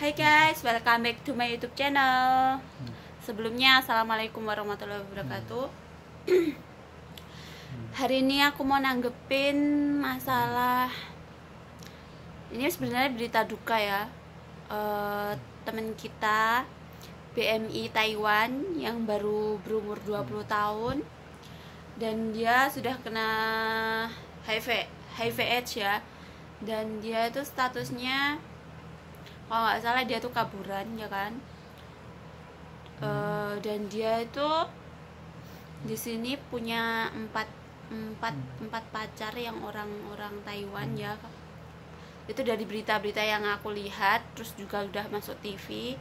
Hai guys, welcome back to my YouTube channel. Sebelumnya, assalamualaikum warahmatullahi wabarakatuh. Hari ini aku mau nanggepin masalah. Ini sebenarnya berita duka ya. Temen kita BMI Taiwan yang baru berumur 20 tahun dan dia sudah kena HIV AIDS ya. Dan dia itu statusnya, kalau nggak salah dia tuh kaburan ya kan. Dan dia itu di sini punya empat pacar yang orang Taiwan ya. Itu dari berita-berita yang aku lihat, terus juga udah masuk TV.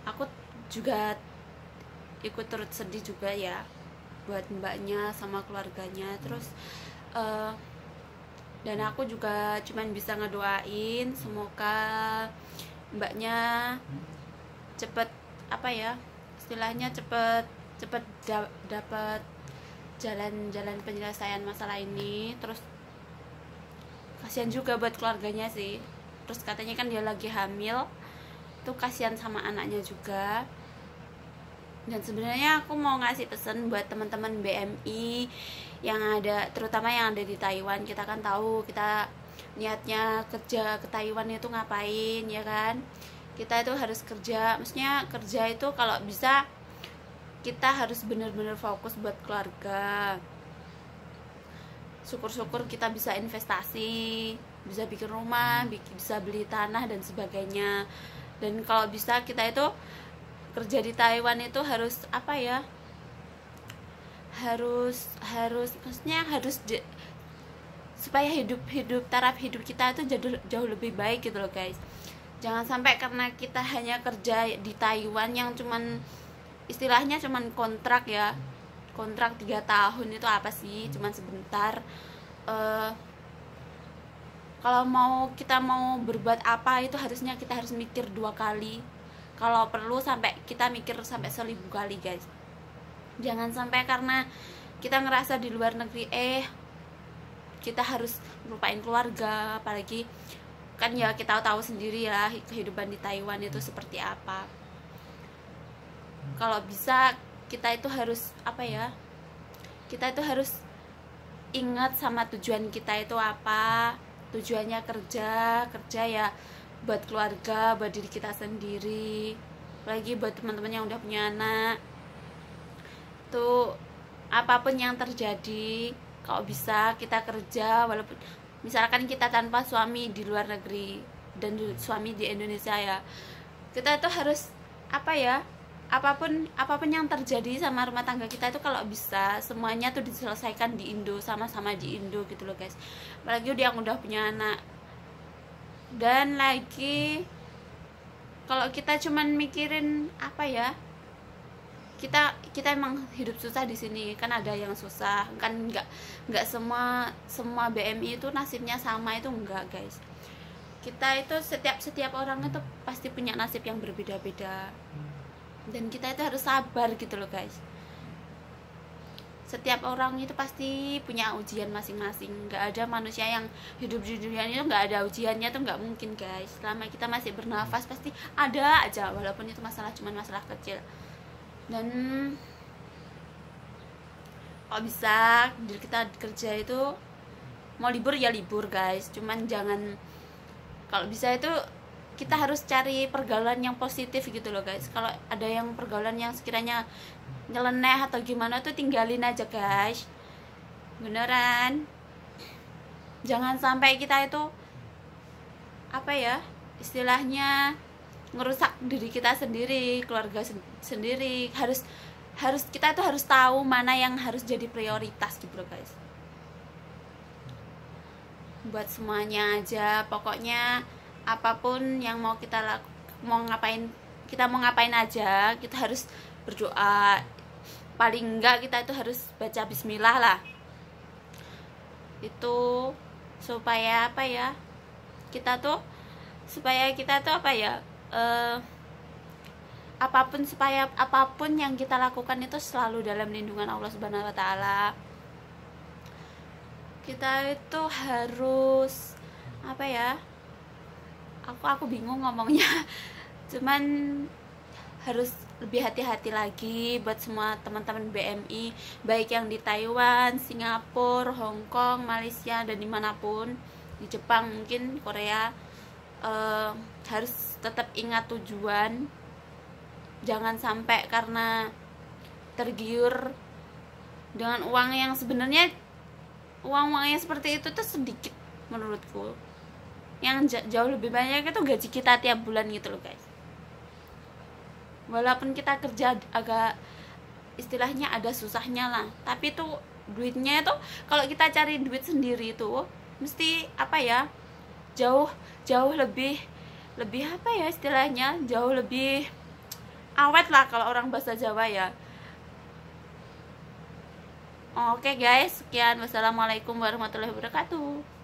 Aku juga ikut turut sedih juga ya buat mbaknya sama keluarganya. Terus dan aku juga cuman bisa ngedoain semoga mbaknya cepet istilahnya cepet dapat jalan penyelesaian masalah ini. Terus kasihan juga buat keluarganya sih. Terus katanya kan dia lagi hamil, tuh kasihan sama anaknya juga. Dan sebenarnya aku mau ngasih pesan buat teman-teman BMI yang ada, terutama yang ada di Taiwan. Kita kan tahu kita niatnya kerja ke Taiwan itu ngapain ya kan. Kita itu harus kerja, maksudnya kerja itu kalau bisa kita harus benar-benar fokus buat keluarga. Syukur-syukur kita bisa investasi, bisa bikin rumah, bisa beli tanah dan sebagainya. Dan kalau bisa kita itu kerja di Taiwan itu harus maksudnya supaya taraf hidup kita itu jauh lebih baik gitu loh guys. Jangan sampai karena kita hanya kerja di Taiwan yang cuman istilahnya cuman kontrak 3 tahun, itu apa sih, cuman sebentar. Kalau kita mau berbuat apa itu harusnya kita harus mikir 2 kali. Kalau perlu kita mikir sampai 1000 kali guys. Jangan sampai karena kita ngerasa di luar negeri kita harus melupain keluarga. Apalagi kan ya kita tahu sendiri ya kehidupan di Taiwan itu seperti apa. Kalau bisa kita itu harus kita itu harus ingat sama tujuan kita itu apa. Tujuannya kerja ya buat keluarga, buat diri kita sendiri. Apalagi buat teman-teman yang udah punya anak tuh, apapun yang terjadi, kalau bisa kita kerja. Walaupun misalkan kita tanpa suami di luar negeri dan suami di Indonesia ya, kita itu harus apapun yang terjadi sama rumah tangga kita itu kalau bisa semuanya tuh diselesaikan di Indo, sama-sama di Indo gitu loh guys. Apalagi yang udah punya anak. Dan lagi kalau kita cuman mikirin kita emang hidup susah di sini, kan ada yang susah kan. Nggak semua BMI itu nasibnya sama, itu enggak guys. Kita itu setiap orang itu pasti punya nasib yang berbeda-beda, dan kita itu harus sabar gitu loh guys. Setiap orang itu pasti punya ujian masing-masing. Nggak ada manusia yang hidup di dunia ini nggak ada ujiannya, tuh nggak mungkin guys. Selama kita masih bernafas pasti ada aja, walaupun itu cuman masalah kecil. Dan kalau bisa kita kerja itu mau libur ya libur guys, cuman jangan, kalau bisa itu kita harus cari pergaulan yang positif gitu loh guys. Kalau ada yang pergaulan yang sekiranya nyeleneh atau gimana tuh tinggalin aja guys, beneran. Jangan sampai kita itu istilahnya ngerusak diri kita sendiri, keluarga sendiri. Kita tuh harus tahu mana yang harus jadi prioritas gitu loh guys. Buat semuanya aja, pokoknya apapun yang mau ngapain aja, kita harus berdoa. Paling enggak kita itu harus baca bismillah lah. Itu supaya kita tuh apapun yang kita lakukan itu selalu dalam lindungan Allah Subhanahu wa taala. Kita itu harus apa ya, aku bingung ngomongnya. Cuman harus lebih hati-hati lagi buat semua teman-teman BMI, baik yang di Taiwan, Singapura, Hong Kong, Malaysia, dan dimanapun, di Jepang mungkin, Korea, harus tetap ingat tujuan. Jangan sampai karena tergiur dengan uang yang sebenarnya uang-uang yang seperti itu tuh sedikit menurutku. Yang jauh lebih banyak itu gaji kita tiap bulan gitu loh guys. Walaupun kita kerja agak istilahnya ada susahnya lah, tapi tuh duitnya itu kalau kita cari duit sendiri tuh mesti apa ya, jauh lebih apa ya istilahnya, jauh lebih awet lah kalau orang bahasa Jawa ya. Oke guys, sekian. Wassalamualaikum warahmatullahi wabarakatuh.